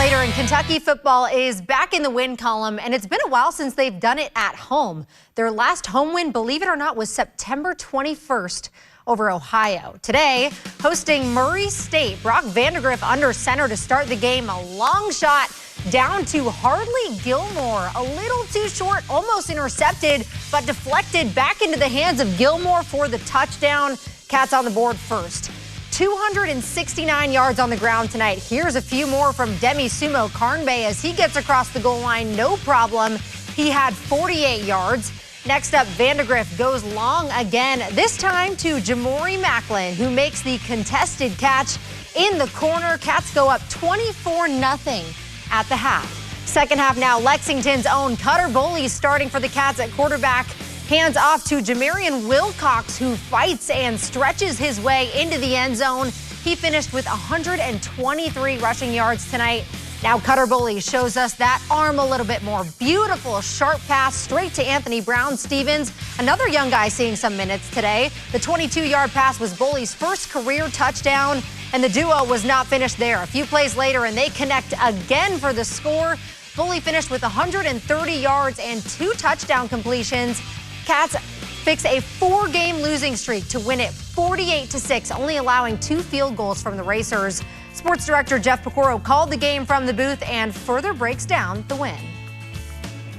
later, and Kentucky football is back in the win column, and it's been a while since they've done it at home. Their last home win, believe it or not, was September 21st over Ohio. Today, hosting Murray State, Brock Vandagriff under center to start the game. A long shot down to Harley Gilmore. A little too short, almost intercepted, but deflected back into the hands of Gilmore for the touchdown. Cats on the board first. 269 yards on the ground tonight. Here's a few more from Demi Sumo Carnbay as he gets across the goal line, no problem. He had 48 yards. Next up, Vandagriff goes long again, this time to Jamori Macklin, who makes the contested catch in the corner. Cats go up 24-0 at the half. Second half now, Lexington's own Cutter Boley starting for the Cats at quarterback. Hands off to Jamarian Wilcox, who fights and stretches his way into the end zone. He finished with 123 rushing yards tonight. Now Cutter Boley shows us that arm a little bit more. Beautiful, sharp pass straight to Anthony Brown-Stevens, another young guy seeing some minutes today. The 22-yard pass was Boley's first career touchdown, and the duo was not finished there. A few plays later, and they connect again for the score. Boley finished with 130 yards and 2 touchdown completions. Cats fix a 4-game losing streak to win it 48-6, only allowing 2 field goals from the Racers. Sports director Jeff Piecoro called the game from the booth and further breaks down the win.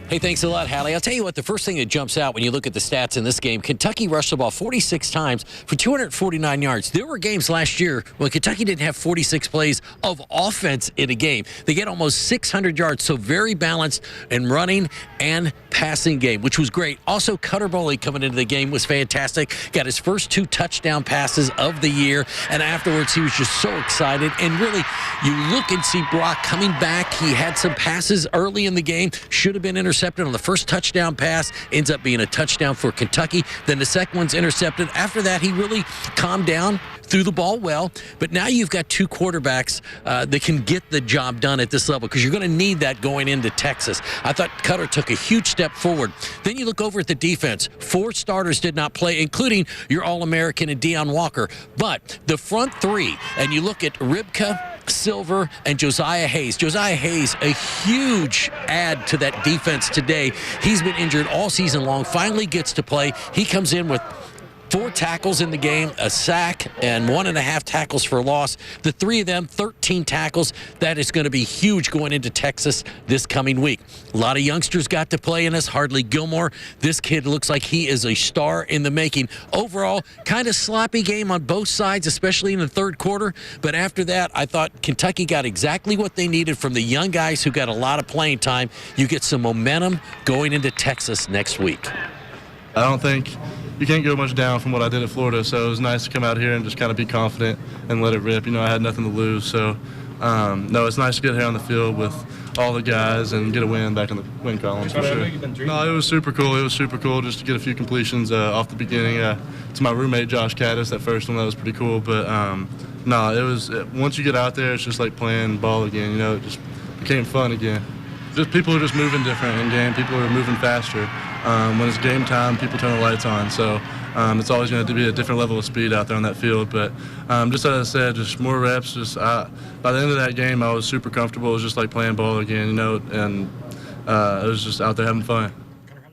Hey, thanks a lot, Hallie. I'll tell you what, the first thing that jumps out when you look at the stats in this game, Kentucky rushed the ball 46 times for 249 yards. There were games last year when Kentucky didn't have 46 plays of offense in a game. They get almost 600 yards, so very balanced in running and passing game, which was great. Also, Cutter Boley coming into the game was fantastic. Got his first 2 touchdown passes of the year, and afterwards he was just so excited. And really, you look and see Brock coming back. He had some passes early in the game, should have been intercepted on the first touchdown pass, ends up being a touchdown for Kentucky. Then the second one's intercepted. After that, he really calmed down, threw the ball well, but now you've got 2 quarterbacks that can get the job done at this level because you're going to need that going into Texas. I thought Cutter took a huge step forward. Then you look over at the defense. 4 starters did not play, including your All-American and Deion Walker. But the front 3, and you look at Ribka, Silver, and Josiah Hayes. Josiah Hayes, a huge add to that defense today. He's been injured all season long, finally gets to play. He comes in with 4 tackles in the game, a sack, and 1.5 tackles for loss. The 3 of them, 13 tackles. That is going to be huge going into Texas this coming week. A lot of youngsters got to play in this. Harley Gilmore, this kid looks like he is a star in the making. Overall, kind of sloppy game on both sides, especially in the third quarter. But after that, I thought Kentucky got exactly what they needed from the young guys who got a lot of playing time. You get some momentum going into Texas next week. I don't think you can't go much down from what I did at Florida, so it was nice to come out here and just kind of be confident and let it rip. You know, I had nothing to lose, so no, it's nice to get here on the field with all the guys and get a win back in the win column for sure. No, it was super cool. It was super cool just to get a few completions off the beginning. To my roommate Josh Caddis, that first one, that was pretty cool. But no, it was once you get out there, it's just like playing ball again. You know, it just became fun again. Just people are just moving different in game. People are moving faster. When it's game time, people turn the lights on. So it's always going to be a different level of speed out there on that field. But just as I said, just more reps. Just by the end of that game, I was super comfortable. It was just like playing ball again, you know, and I was just out there having fun.